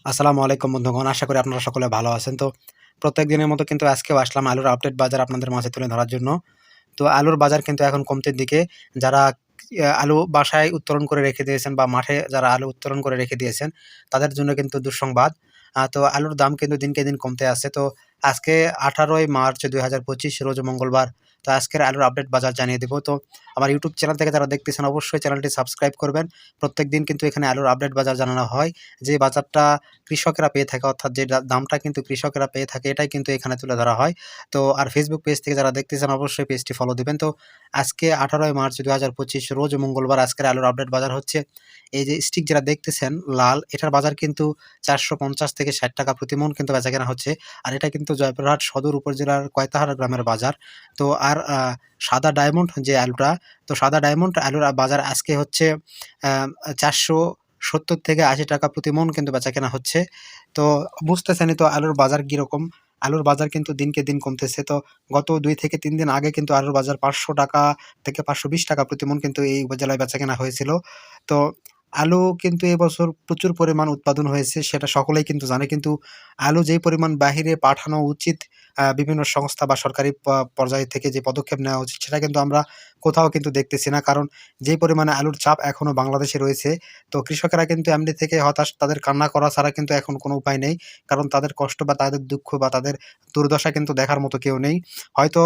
আসসালামু আলাইকুম বন্ধুগণ। আশা করি আপনারা সকলে ভালো আছেন। তো প্রত্যেক দিনের মতো কিন্তু আজকেও আসলাম আলুর আপডেট বাজার আপনাদের মাঝে তুলে ধরার জন্য। তো আলুর বাজার কিন্তু এখন কমতির দিকে। যারা আলু বাসায় উত্তোলন করে রেখে দিয়েছেন বা মাঠে যারা আলু উত্তোলন করে রেখে দিয়েছেন, তাদের জন্য কিন্তু দুঃসংবাদ। তো আলুর দাম কিন্তু দিনকে দিন কমতে আছে। তো আজকে 18ই মার্চ 2025 রোজ মঙ্গলবার। তো আজকের আলুর আপডেট বাজার জানিয়ে দিব। তো আমার ইউটিউব চ্যানেল থেকে যারা দেখতেছেন অবশ্যই চ্যানেলটি সাবস্ক্রাইব করবেন। প্রত্যেকদিন কিন্তু এখানে আলুর আপডেট বাজার জানানো হয়। যে বাজারটা কৃষকেরা পেয়ে থাকে, অর্থাৎ যে দামটা কিন্তু কৃষকেরা পেয়ে থাকে, এটাই কিন্তু এখানে তুলে ধরা হয়। তো আর ফেসবুক পেজ থেকে যারা দেখতেছেন অবশ্যই পেজটি ফলো দিবেন। তো আজকে 18ই মার্চ 2025 রোজ মঙ্গলবার আজকের আলুর আপডেট বাজার হচ্ছে, এই যে স্টিক যেটা দেখতেছেন লাল, এটার বাজার কিন্তু 450 থেকে 60 টাকা প্রতি মণ কিন্তু বেচাকেনা হচ্ছে। আর এটা কিন্তু জয়পুরহাট সদর উপজেলার কয়তাহারা গ্রামের বাজার। তো আর সাদা ডায়মন্ড যে আলুটা, তো সাদা ডায়মন্ড আলুর বাজার আজকে হচ্ছে 470 থেকে 80 টাকা প্রতি মণ কিন্তু বেচাকেনা হচ্ছে। তো বুঝতেছেনই তো আলুর বাজার কিরকম। আলুর বাজার কিন্তু দিনকে দিন কমতেছে। তো গত ২ থেকে ৩ দিন আগে কিন্তু আলুর বাজার ৫০০ টাকা থেকে ৫২০ টাকা প্রতি মণ কিন্তু এই উপজেলায় বেচাকেনা হয়েছিল। তো আলু কিন্তু এবছর প্রচুর পরিমাণ উৎপাদন হয়েছে, সেটা সকলেই কিন্তু জানে। কিন্তু আলু যেই পরিমাণ বাহিরে পাঠানো উচিত, বিভিন্ন সংস্থা বা সরকারি পর্যায় থেকে যে পদক্ষেপ নেওয়া উচিত, সেটা কিন্তু আমরা কোথাও কিন্তু দেখতেছি না। কারণ যেই পরিমাণে আলুর চাপ এখনো বাংলাদেশে রয়েছে, তো কৃষকেরা কিন্তু এমনি থেকে হতাশ, তাদের কান্না করা ছাড়া কিন্তু এখন কোনো উপায় নেই। কারণ তাদের কষ্ট বা তাদের দুঃখ বা তাদের দুর্দশা কিন্তু দেখার মতো কেউ নেই। হয়তো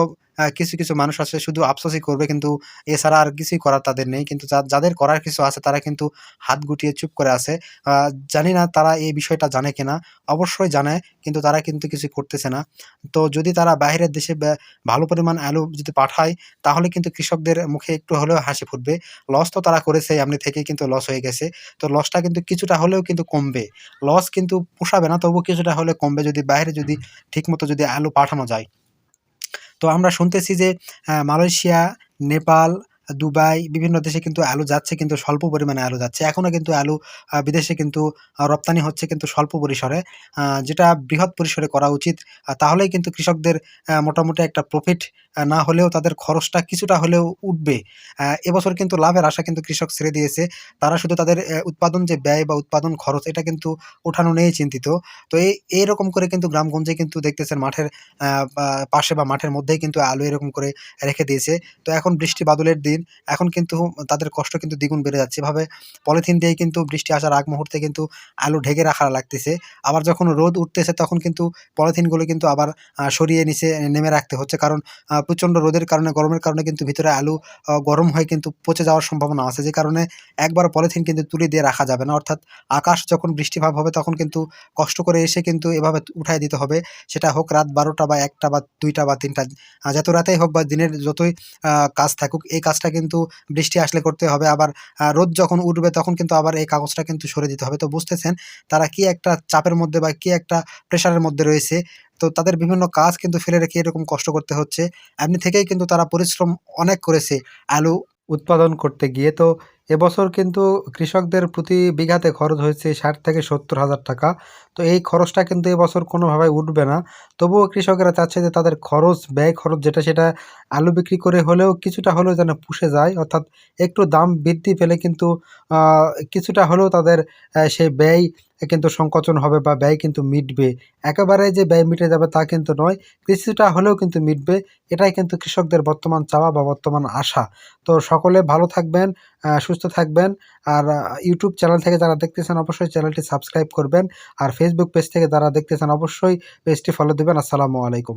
কিছু, কিছু মানুষ আছে শুধু আফসোসই করবে, কিন্তু এছাড়া আর কিছুই করার তাদের নেই। কিন্তু যাদের করার কিছু আছে তারা কিন্তু হাত গুটিয়ে চুপ করে আছে। আ জানি না তারা এই বিষয়টা জানে কিনা? অবশ্যই জানে, কিন্তু তারা কিন্তু কিছু করতেছে না। তো যদি তারা বাহিরের দেশে ভালো পরিমাণ আলু যদি পাঠায়, তাহলে কিন্তু কৃষকদের মুখে একটু হলেও হাসি ফুটবে। লস তো তারা করেছে, এমনি থেকেই কিন্তু লস হয়ে গেছে। তো লসটা কিন্তু কিছুটা হলেও কিন্তু কমবে। লস কিন্তু পোষাবে না, তবুও কিছুটা হলে কমবে যদি বাইরে যদি ঠিকমতো যদি আলু পাঠানো যায়। তো আমরা শুনতেছি যে মালয়েশিয়া, নেপাল, দুবাই বিভিন্ন দেশে কিন্তু আলু যাচ্ছে, কিন্তু স্বল্প পরিমাণে আলু যাচ্ছে। এখনো কিন্তু আলু বিদেশে কিন্তু রপ্তানি হচ্ছে, কিন্তু স্বল্প পরিসরে। যেটা বৃহৎ পরিসরে করা উচিত। তাহলেই কিন্তু কৃষকদের মোটামুটি একটা প্রফিট, না হলেও তাদের খরচটা কিছুটা হলেও উঠবে। এবছর কিন্তু লাভের আশা কিন্তু কৃষক ছেড়ে দিয়েছে। তারা শুধু তাদের উৎপাদন যে ব্যয় বা উৎপাদন খরচ, এটা কিন্তু ওঠানো নিয়েই চিন্তিত। তো এইরকম করে কিন্তু গ্রামগঞ্জে কিন্তু দেখতেছেন মাঠের আ পা পাশে বা মাঠের মধ্যেই কিন্তু আলু এরকম করে রেখে দিয়েছে। তো এখন বৃষ্টি বাদলের দিন, এখন কিন্তু তাদের কষ্ট কিন্তু দ্বিগুণ বেড়ে যাচ্ছে। এভাবে পলিথিন দিয়েই কিন্তু বৃষ্টি আসার আগ মুহূর্তে কিন্তু আলু ঢেকে রাখা লাগতেছে। আবার যখন রোদ উঠতেছে তখন কিন্তু পলিথিনগুলো কিন্তু আবার সরিয়ে নিচে নেমে রাখতে হচ্ছে। কারণ প্রচণ্ড রোদের কারণে, গরমের কারণে কিন্তু ভিতরে আলু গরম হয়ে কিন্তু পচে যাওয়ার সম্ভাবনা আছে। যে কারণে একবার পলিথিন কিন্তু তুলে দিয়ে রাখা যাবে না। অর্থাৎ আকাশ যখন বৃষ্টিভাব হবে তখন কিন্তু কষ্ট করে এসে কিন্তু এভাবে উঠায় দিতে হবে। সেটা হোক রাত ১২টা বা ১টা বা ২টা বা ৩টা, যত রাতেই হোক বা দিনের যতই কাজ থাকুক, এই কাজটা কিন্তু বৃষ্টি আসলে করতে হবে। আবার রোদ যখন উঠবে তখন কিন্তু আবার এই কাগজটা কিন্তু সরিয়ে দিতে হবে। তো বুঝতেছেন তারা কি একটা চাপের মধ্যে বা কি একটা প্রেশারের মধ্যে রয়েছে। তো তাদের বিভিন্ন কাজ কিন্তু ফেলে রেখে এরকম কষ্ট করতে হচ্ছে। এমনি থেকেই কিন্তু তারা পরিশ্রম অনেক করেছে আলু উৎপাদন করতে গিয়ে। তো এবছর কিন্তু কৃষকদের প্রতি বিঘাতে খরচ হয়েছে ৬০ থেকে ৭০,০০০ টাকা। তো এই খরচটা কিন্তু এবছর কোনোভাবেই উঠবে না। তবুও কৃষকেরা চাচ্ছে যে তাদের খরচ, ব্যয় খরচ যেটা, সেটা আলু বিক্রি করে হলেও কিছুটা হলেও যেন পুষে যায়। অর্থাৎ একটু দাম বৃদ্ধি পেলে কিন্তু আ কিছুটা হলেও তাদের সেই ব্যয় কিন্তু সংকোচন হবে বা ব্যয় কিন্তু মিটবে। একেবারে যে ব্যয় মিটে যাবে তা কিন্তু নয়। কিছুটা হলেও কিন্তু মিটবে। এটাই কিন্তু কৃষকদের বর্তমান চাওয়া বা বর্তমান আশা। তো সকলে ভালো থাকবেন, সুস্থ থাকবেন। আর ইউটিউব চ্যানেল থেকে যারা দেখতেছেন অবশ্যই চ্যানেলটি সাবস্ক্রাইব করবেন। আর ফেসবুক পেজ থেকে যারা দেখতেছেন অবশ্যই পেজটি ফলো দিবেন। আসসালামু আলাইকুম।